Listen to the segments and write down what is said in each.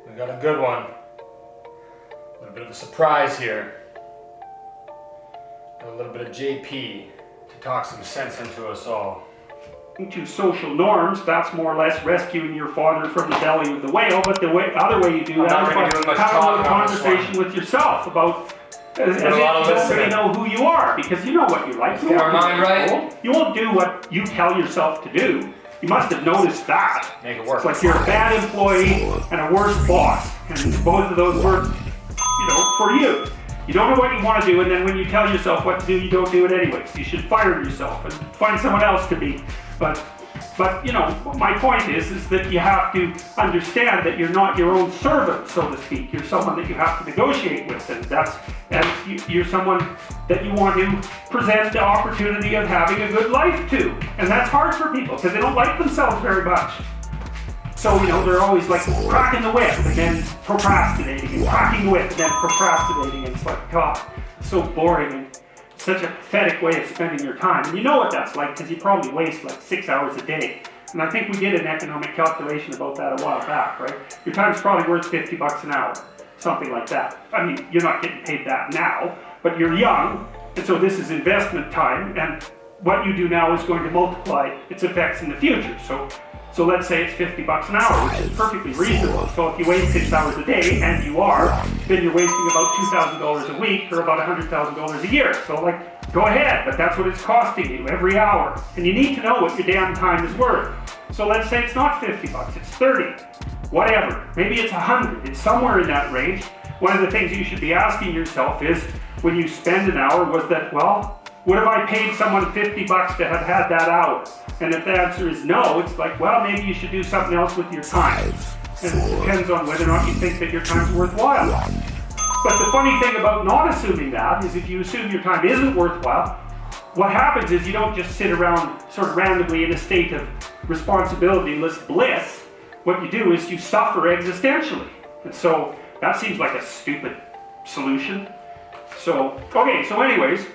We got a good one. A little bit of a surprise here. Got a little bit of JP to talk some sense into us all. To social norms, that's more or less rescuing your father from the belly of the whale, but the other way you do that is by having a conversation with yourself about as if you don't really know who you are, because you know what you like. You won't do what you tell yourself to do. You must have noticed that. Make it work. It's like you're a bad employee and a worse boss, and both of those work, for you. You don't know what you want to do, and then when you tell yourself what to do, you don't do it anyways. You should fire yourself and find someone else to be. But my point is that you have to understand that you're not your own servant, so to speak. You're someone that you have to negotiate with, and you're someone that you want to present the opportunity of having a good life to. And that's hard for people because they don't like themselves very much. So, they're always like cracking the whip and then procrastinating, and cracking the whip and then procrastinating. And it's like, God, it's so boring and such a pathetic way of spending your time. And you know what that's like because you probably waste like 6 hours a day. And I think we did an economic calculation about that a while back, right? Your time's probably worth $50 an hour, something like that. I mean, you're not getting paid that now, but you're young, and so this is investment time, and what you do now is going to multiply its effects in the future. So let's say it's $50 an hour, which is perfectly reasonable. So if you waste 6 hours a day, and you are, then you're wasting about $2,000 a week, or about $100,000 a year. So go ahead, but that's what it's costing you every hour. And you need to know what your damn time is worth. So let's say it's not $50, it's 30, whatever. Maybe it's 100, it's somewhere in that range. One of the things you should be asking yourself is, when you spend an hour, was that, would have I paid someone $50 to have had that hour? And if the answer is no, it's like, maybe you should do something else with your time. And it depends on whether or not you think that your time's worthwhile. But the funny thing about not assuming that is if you assume your time isn't worthwhile, what happens is you don't just sit around sort of randomly in a state of responsibility-less bliss. What you do is you suffer existentially. And so that seems like a stupid solution. So anyways,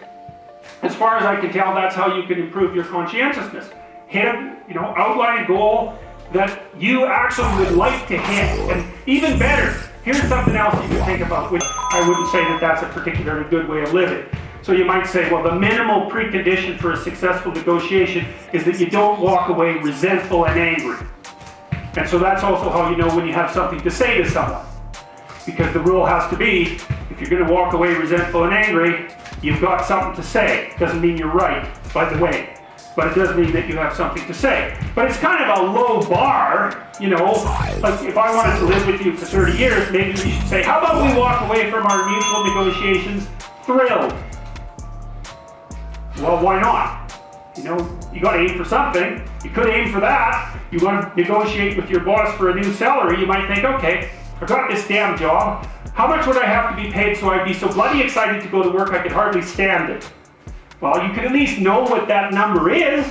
as far as I can tell, that's how you can improve your conscientiousness. Outline a goal that you actually would like to hit. And even better, here's something else you can think about, which I wouldn't say that that's a particularly good way of living. So you might say, the minimal precondition for a successful negotiation is that you don't walk away resentful and angry. And so that's also how you know when you have something to say to someone. Because the rule has to be, if you're going to walk away resentful and angry, you've got something to say. Doesn't mean you're right, by the way. But it does mean that you have something to say. But it's kind of a low bar, like if I wanted to live with you for 30 years, maybe we should say, how about we walk away from our mutual negotiations thrilled? Well, why not? You got to aim for something. You could aim for that. You want to negotiate with your boss for a new salary, you might think, okay, I got this damn job. How much would I have to be paid so I'd be so bloody excited to go to work I could hardly stand it? Well, you could at least know what that number is,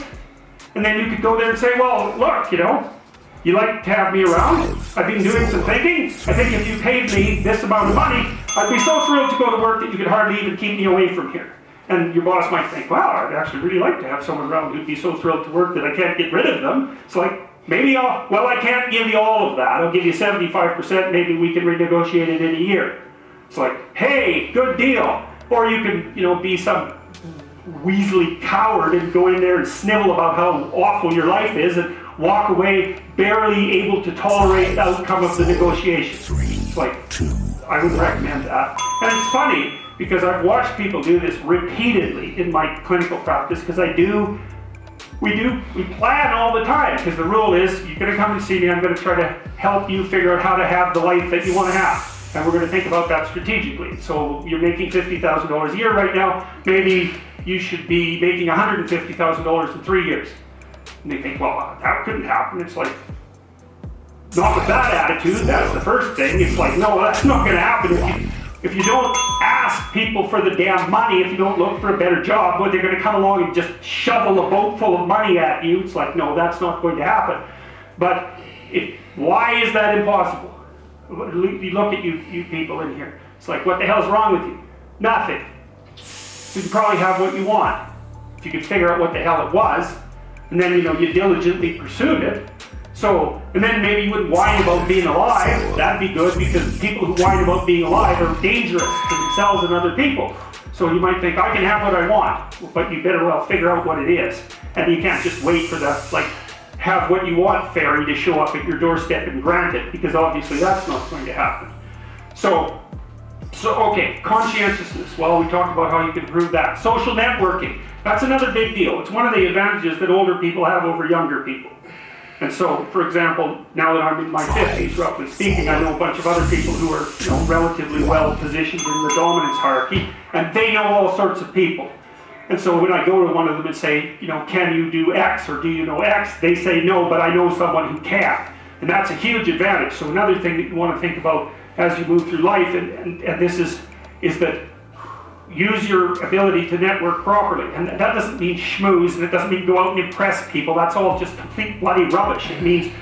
and then you could go there and say, look, you like to have me around? I've been doing some thinking. I think if you paid me this amount of money, I'd be so thrilled to go to work that you could hardly even keep me away from here. And your boss might think, I'd actually really like to have someone around who'd be so thrilled to work that I can't get rid of them. It's like, maybe I can't give you all of that. I'll give you 75%, maybe we can renegotiate it in a year. It's like, hey, good deal. Or you can, be some weaselly coward and go in there and snivel about how awful your life is and walk away barely able to tolerate the outcome of the negotiation. It's like, I wouldn't recommend that. And it's funny, because I've watched people do this repeatedly in my clinical practice, because we plan all the time, because the rule is, you're going to come and see me, I'm going to try to help you figure out how to have the life that you want to have. And we're going to think about that strategically. So you're making $50,000 a year right now, maybe you should be making $150,000 in 3 years. And they think, that couldn't happen. It's like, not with that attitude, that's the first thing. It's like, no, that's not going to happen. If you don't ask people for the damn money, if you don't look for a better job, they're going to come along and just shovel a boat full of money at you. It's like, no, that's not going to happen. But why is that impossible? You look at you people in here. It's like, what the hell's wrong with you? Nothing. You can probably have what you want if you could figure out what the hell it was, and then you diligently pursued it. So, and then maybe you wouldn't whine about being alive. That'd be good, because people who whine about being alive are dangerous to themselves and other people. So you might think, I can have what I want, but you better well figure out what it is. And you can't just wait for the, have what you want fairy to show up at your doorstep and grant it, because obviously that's not going to happen. So okay, conscientiousness. Well, we talked about how you can improve that. Social networking. That's another big deal. It's one of the advantages that older people have over younger people. And so, for example, now that I'm in my 50s, roughly speaking, I know a bunch of other people who are, relatively well positioned in the dominance hierarchy, and they know all sorts of people. And so when I go to one of them and say, can you do X, or do you know X? They say no, but I know someone who can. And that's a huge advantage. So another thing that you want to think about as you move through life, and this is that use your ability to network properly. And that doesn't mean schmooze, and it doesn't mean go out and impress people. That's all just complete bloody rubbish. It means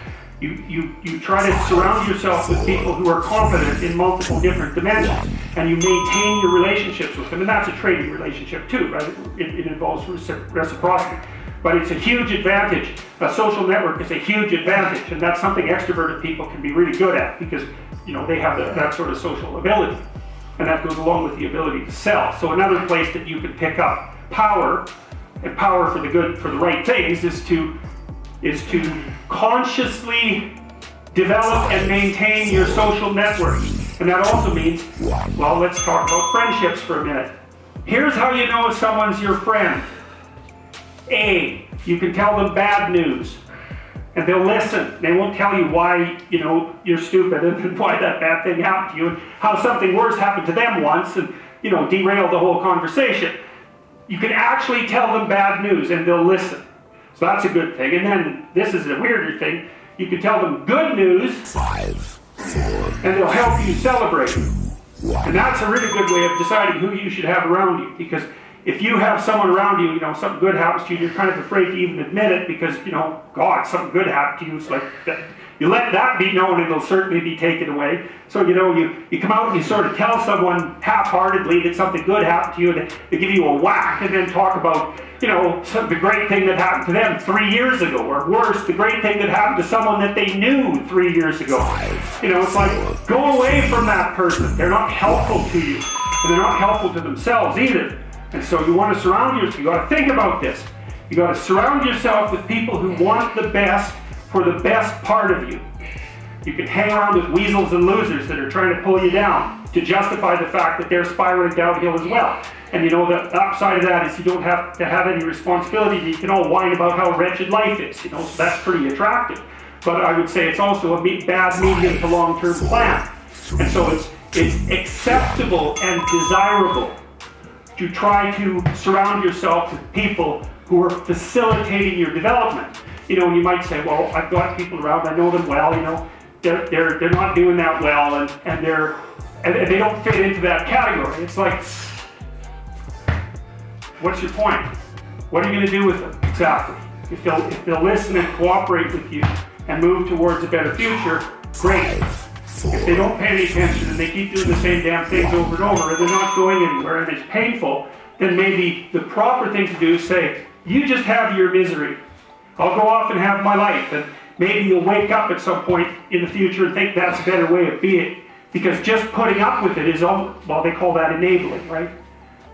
you try to surround yourself with people who are competent in multiple different dimensions, and you maintain your relationships with them. And that's a trading relationship too, right? It involves reciprocity. But it's a huge advantage. A social network is a huge advantage, and that's something extroverted people can be really good at, because they have that sort of social ability. And that goes along with the ability to sell. So another place that you can pick up power, and power for the right things, is to consciously develop and maintain your social network. And that also means, well, let's talk about friendships for a minute. Here's how you know if someone's your friend. A, you can tell them bad news, and they'll listen. They won't tell you why, you're stupid and why that bad thing happened to you, and how something worse happened to them once, and, derail the whole conversation. You can actually tell them bad news, and they'll listen. So that's a good thing. And then, this is a weirder thing, you can tell them good news, 5, 4, and they'll help you celebrate. 2, 1. And that's a really good way of deciding who you should have around you, because if you have someone around you, something good happens to you, you're kind of afraid to even admit it, because, God, something good happened to you. It's like, you let that be known, and it'll certainly be taken away. So, you come out and you sort of tell someone half-heartedly that something good happened to you, and they give you a whack, and then talk about, the great thing that happened to them 3 years ago, or worse, the great thing that happened to someone that they knew 3 years ago. It's like, go away from that person. They're not helpful to you, and they're not helpful to themselves either. And so you want to surround yourself, you got to think about this. You got to surround yourself with people who want the best for the best part of you. You can hang around with weasels and losers that are trying to pull you down to justify the fact that they're spiraling downhill as well. And the upside of that is you don't have to have any responsibility. You can all whine about how wretched life is, so that's pretty attractive. But I would say it's also a bad medium to long-term plan. And so it's acceptable and desirable to try to surround yourself with people who are facilitating your development. You might say, well, I've got people around, I know them well, they're not doing that well, and they don't fit into that category. It's like, what's your point? What are you going to do with them exactly? If they'll listen and cooperate with you and move towards a better future, great. If they don't pay any attention and they keep doing the same damn things over and over, and they're not going anywhere, and it's painful, then maybe the proper thing to do is say, you just have your misery. I'll go off and have my life. And maybe you'll wake up at some point in the future and think that's a better way of being. Because just putting up with it is, they call that enabling, right?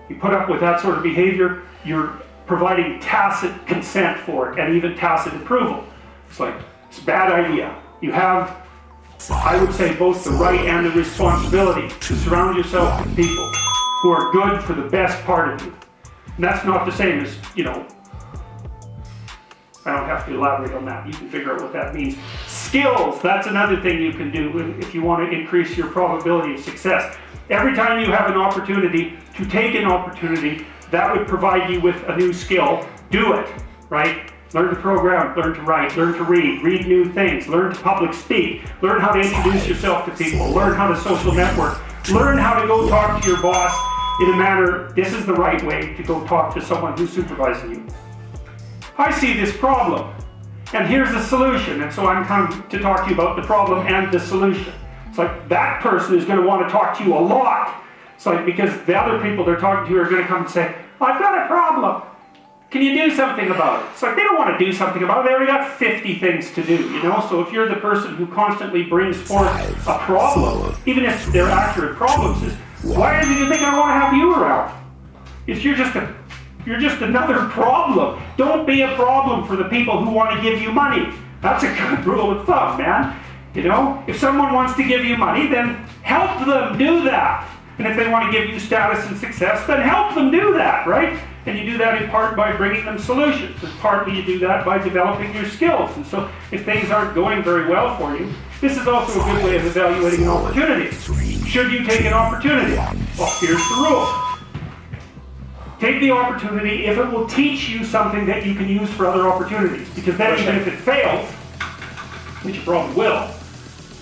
You put up with that sort of behavior, you're providing tacit consent for it, and even tacit approval. It's like, it's a bad idea. You have, I would say, both the right and the responsibility to surround yourself with people who are good for the best part of you. And that's not the same as, I don't have to elaborate on that. You can figure out what that means. Skills, that's another thing you can do if you want to increase your probability of success. Every time you have an opportunity to take an opportunity that would provide you with a new skill, do it, right? Learn to program, learn to write, learn to read new things, learn to public speak, learn how to introduce yourself to people, learn how to social network, learn how to go talk to your boss in a manner, this is the right way to go talk to someone who's supervising you. I see this problem, and here's the solution, and so I'm coming to talk to you about the problem and the solution. It's like that person is going to want to talk to you a lot. It's like, because the other people they're talking to are going to come and say, I've got a problem. can you do something about it? It's like they don't want to do something about it. They already got 50 things to do, you know? So if you're the person who constantly brings forth a problem, even if they're accurate problems, is why do you think I want to have you around? If you're just another problem. Don't be a problem for the people who want to give you money. That's a good rule of thumb, man. You know, if someone wants to give you money, then help them do that. And if they want to give you status and success, then help them do that, right? And you do that in part by bringing them solutions. And partly you do that by developing your skills. And so if things aren't going very well for you, this is also a good way of evaluating an opportunity. Should you take an opportunity? Well, here's the rule. Take the opportunity if it will teach you something that you can use for other opportunities. Because then even if it fails, which it probably will,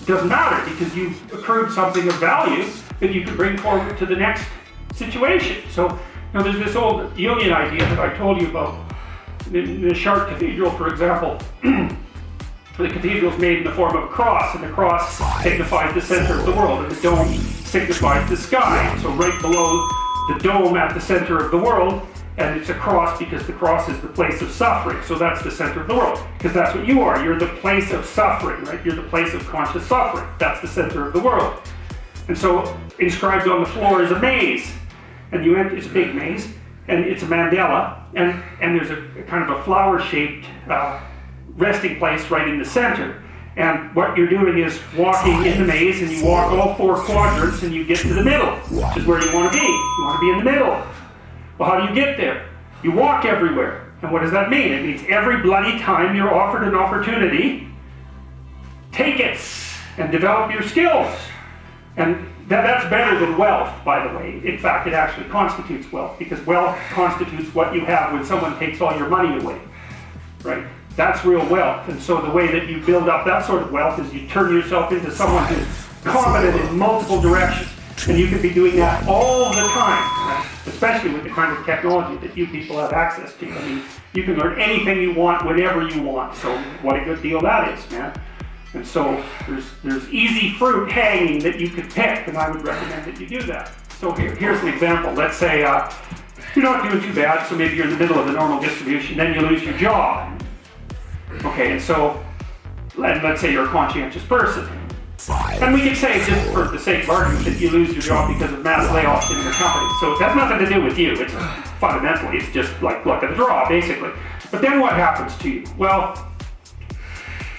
it doesn't matter because you've accrued something of value that you can bring forward to the next situation. So, you know, there's this old Jungian idea that I told you about. In the Chartres Cathedral, for example, the cathedral is made in the form of a cross, and the cross signifies the center of the world, and the dome signifies the sky. So right below the dome at the center of the world, and it's a cross because the cross is the place of suffering. So that's the center of the world, because that's what you are. You're the place of suffering, right? You're the place of conscious suffering. That's the center of the world. And so inscribed on the floor is a maze, and you enter, it's a big maze, and it's a mandala, and there's a kind of a flower-shaped resting place right in the center. And what you're doing is walking in the maze, and you walk all 4 quadrants, and you get to the middle, which is where you want to be. You want to be in the middle. Well, how do you get there? You walk everywhere. And what does that mean? It means every bloody time you're offered an opportunity, take it and develop your skills. And that's better than wealth, by the way. In fact, it actually constitutes wealth, because wealth constitutes what you have when someone takes all your money away, right? That's real wealth. And so the way that you build up that sort of wealth is you turn yourself into someone who's competent in multiple directions. And you could be doing that all the time, right? Especially with the kind of technology that you people have access to. I mean, you can learn anything you want whenever you want. So what a good deal that is, man. And so there's easy fruit hanging that you could pick, and I would recommend that you do that. So here's an example. Let's say you're not doing too bad, so maybe you're in the middle of the normal distribution, then you lose your job. Okay, and so let's say you're a conscientious person. And we could say, just for the sake of argument, that you lose your job because of mass layoffs in your company. So it has nothing to do with you. It's fundamentally, it's just like luck of the draw, basically. But then what happens to you? Well,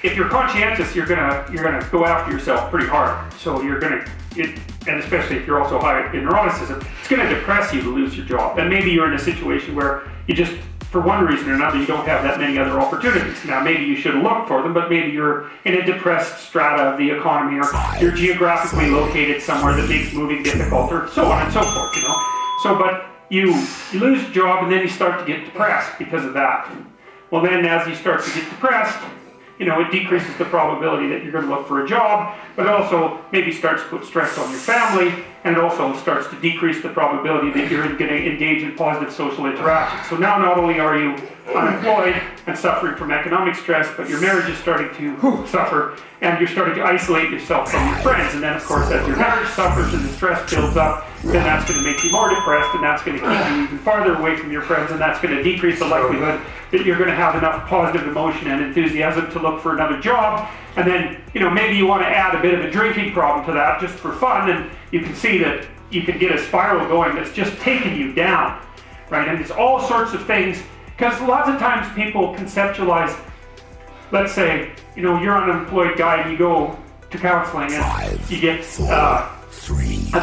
if you're conscientious, you're gonna go after yourself pretty hard. So you're gonna, and especially if you're also high in neuroticism, it's gonna depress you to lose your job. And maybe you're in a situation where you just, for one reason or another, you don't have that many other opportunities. Now, maybe you should look for them, but maybe you're in a depressed strata of the economy, or you're geographically located somewhere that makes moving difficult, or so on and so forth, you know. So, but you lose your job, and then you start to get depressed because of that. Well, then as you start to get depressed, you know, it decreases the probability that you're going to look for a job, but also maybe starts to put stress on your family, and it also starts to decrease the probability that you're going to engage in positive social interactions. So now not only are you unemployed and suffering from economic stress, but your marriage is starting to suffer, and you're starting to isolate yourself from your friends. And then, of course, as your marriage suffers and the stress builds up, then that's going to make you more depressed, and that's going to keep you even farther away from your friends, and that's going to decrease the likelihood that you're going to have enough positive emotion and enthusiasm to look for another job. And then, you know, maybe you want to add a bit of a drinking problem to that just for fun, and you can see that you can get a spiral going that's just taking you down, right? And it's all sorts of things, because lots of times people conceptualize, let's say, you know, you're an unemployed guy and you go to counseling and you get a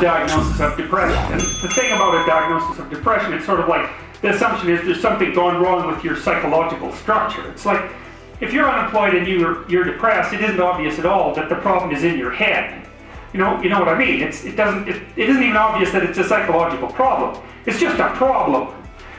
diagnosis of depression. And the thing about a diagnosis of depression, it's sort of like, the assumption is there's something gone wrong with your psychological structure. It's like, if you're unemployed and you're depressed, it isn't obvious at all that the problem is in your head. You know what I mean? It isn't even obvious that it's a psychological problem. It's just a problem,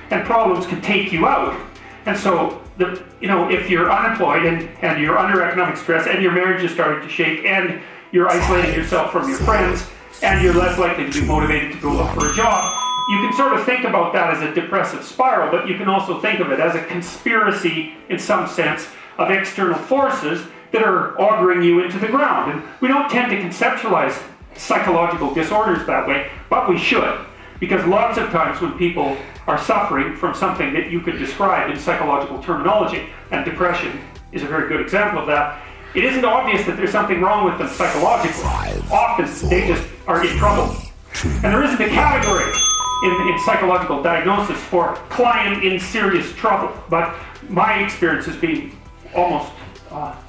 and problems can take you out. And so, if you're unemployed and you're under economic stress, and your marriage is starting to shake, and you're isolating yourself from your friends, and you're less likely to be motivated to go look for a job, you can sort of think about that as a depressive spiral, but you can also think of it as a conspiracy, in some sense, of external forces that are auguring you into the ground. And we don't tend to conceptualize psychological disorders that way, but we should. Because lots of times when people are suffering from something that you could describe in psychological terminology, and depression is a very good example of that. It isn't obvious that there's something wrong with them psychologically. Often they just are in trouble. And there isn't a category in psychological diagnosis for client in serious trouble, but my experience has been almost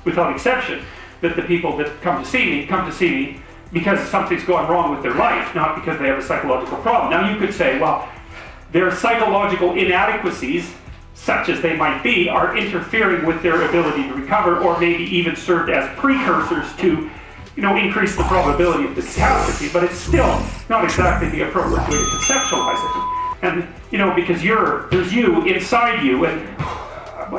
without exception that the people that come to see me because something's going wrong with their life, not because they have a psychological problem. Now you could say, well, their psychological inadequacies, such as they might be, are interfering with their ability to recover, or maybe even served as precursors to, increase the probability of the catastrophe, but it's still not exactly the appropriate way to conceptualize it. And, because there's you inside you, and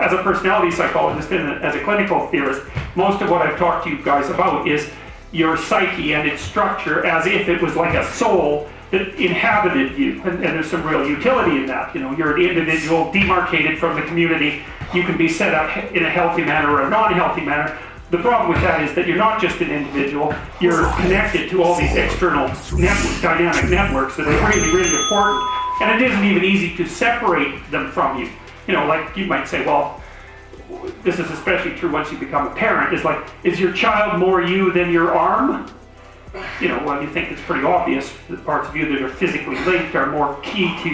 as a personality psychologist and as a clinical theorist, most of what I've talked to you guys about is your psyche and its structure as if it was like a soul that inhabited you, and there's some real utility in that. You're an individual demarcated from the community. You can be set up in a healthy manner or a non-healthy manner. The problem with that is that you're not just an individual, you're connected to all these external dynamic networks that are really, really important, and it isn't even easy to separate them from you. Like you might say, well, this is especially true once you become a parent, is your child more you than your arm? Well, you think it's pretty obvious that parts of you that are physically linked are more key to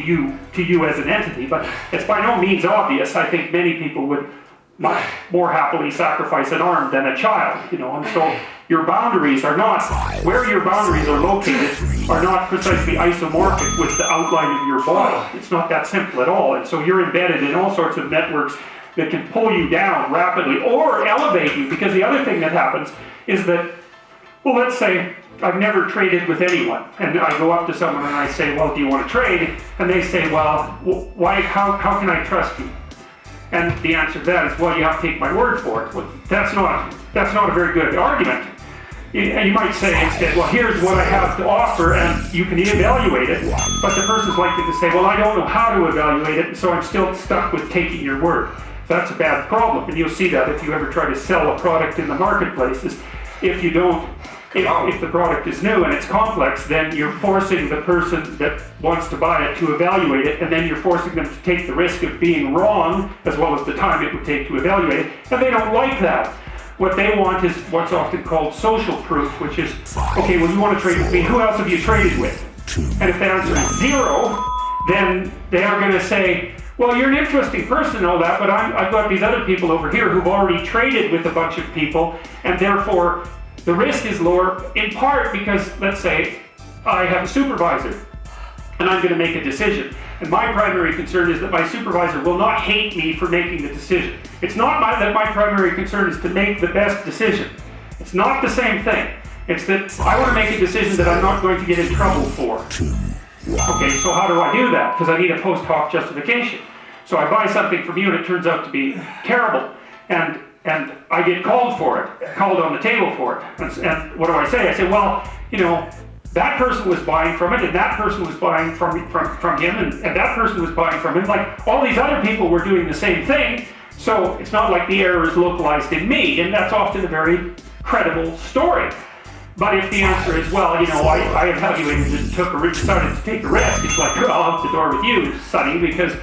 you as an entity, but it's by no means obvious. I think many people would much more happily sacrifice an arm than a child, and so your boundaries are not, where your boundaries are located, are not precisely isomorphic with the outline of your body. It's not that simple at all, and so you're embedded in all sorts of networks that can pull you down rapidly or elevate you, because the other thing that happens is that, well, let's say I've never traded with anyone, and I go up to someone and I say, well, do you want to trade? And they say, well, why? How can I trust you? And the answer to that is, well, you have to take my word for it. Well, that's not a very good argument. And you might say instead, well, here's what I have to offer, and you can evaluate it. But the person's likely to say, well, I don't know how to evaluate it, so I'm still stuck with taking your word. That's a bad problem, and you'll see that if you ever try to sell a product in the marketplace. Is if the product is new and it's complex, then you're forcing the person that wants to buy it to evaluate it, and then you're forcing them to take the risk of being wrong, as well as the time it would take to evaluate it, and they don't like that. What they want is what's often called social proof, which is, okay, well, you want to trade with me, who else have you traded with? And if the answer is 0, then they are going to say, well, you're an interesting person and all that, but I've got these other people over here who've already traded with a bunch of people, and therefore the risk is lower, in part because, let's say, I have a supervisor, and I'm going to make a decision. And my primary concern is that my supervisor will not hate me for making the decision. It's not that my primary concern is to make the best decision. It's not the same thing. It's that I want to make a decision that I'm not going to get in trouble for. Okay, so how do I do that? Because I need a post hoc justification. So I buy something from you and it turns out to be terrible. And I get called on the table for it. And what do I say? I say, well, that person was buying from it, and that person was buying from him, and that person was buying from him. Like, all these other people were doing the same thing, so it's not like the error is localized in me, and that's often a very credible story. But if the answer is, well, I evaluated and decided to take a risk, it's like, well, I'll out the door with you, Sonny, because,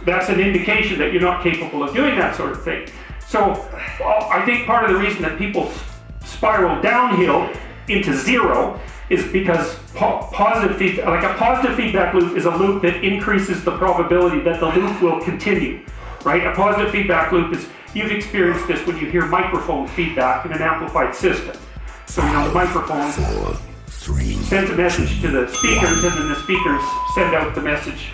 that's an indication that you're not capable of doing that sort of thing. So I think part of the reason that people spiral downhill into 0 is because positive feedback loop is a loop that increases the probability that the loop will continue, right? A positive feedback loop is, you've experienced this when you hear microphone feedback in an amplified system. So the microphone sends a message to the speakers, and then the speakers send out the message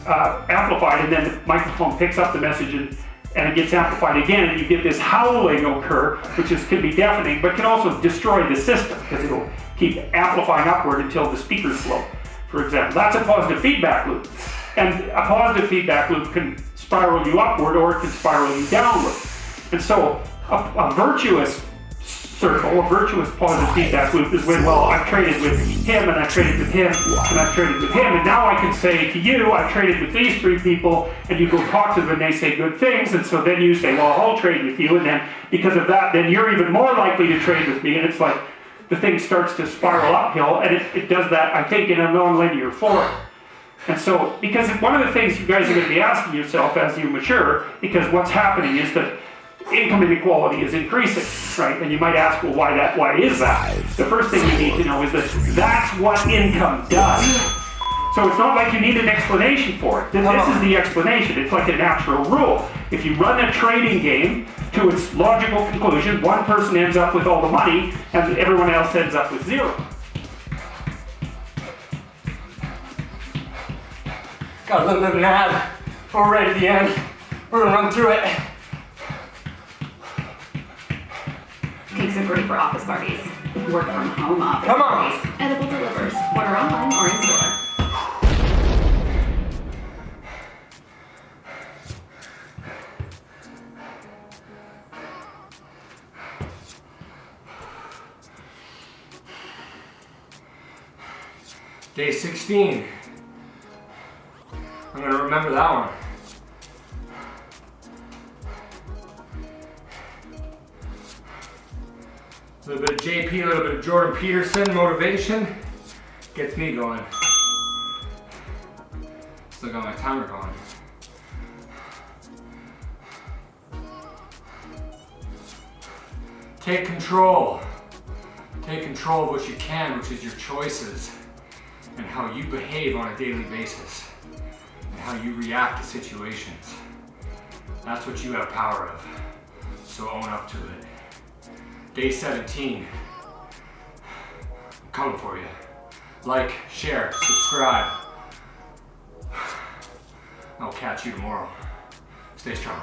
amplified, and then the microphone picks up the message and it gets amplified again, and you get this howling occur, which can be deafening, but can also destroy the system, because it'll keep amplifying upward until the speakers blow, for example. That's a positive feedback loop. And a positive feedback loop can spiral you upward, or it can spiral you downward. And so a virtuous circle, a virtuous positive feedback loop is when, well, I've traded with him, and I've traded with him, and I've traded with him, and now I can say to you, I've traded with these 3 people, and you go talk to them and they say good things, and so then you say, well, I'll trade with you, and then because of that, then you're even more likely to trade with me, and it's like the thing starts to spiral uphill, and it does that, I think, in a non-linear form. And so, because one of the things you guys are going to be asking yourself as you mature, because what's happening is that income inequality is increasing, right? And you might ask, well, why is that? The first thing you need to know is that that's what income does. So it's not like you need an explanation for it. This is the explanation. It's like a natural rule. If you run a trading game to its logical conclusion, one person ends up with all the money and everyone else ends up with zero. Got a little bit of an ad. We're right at the end. We're gonna run through it. Cakes are great for office parties, work from home office Come on. parties, edible delivers, order online or in store. Day 16. I'm gonna remember that one. A little bit of JP, a little bit of Jordan Peterson, motivation. Gets me going. Still got my timer going. Take control. Take control of what you can, which is your choices and how you behave on a daily basis and how you react to situations. That's what you have power of. So own up to it. Day 17. I'm coming for you. Like, share, subscribe. I'll catch you tomorrow. Stay strong.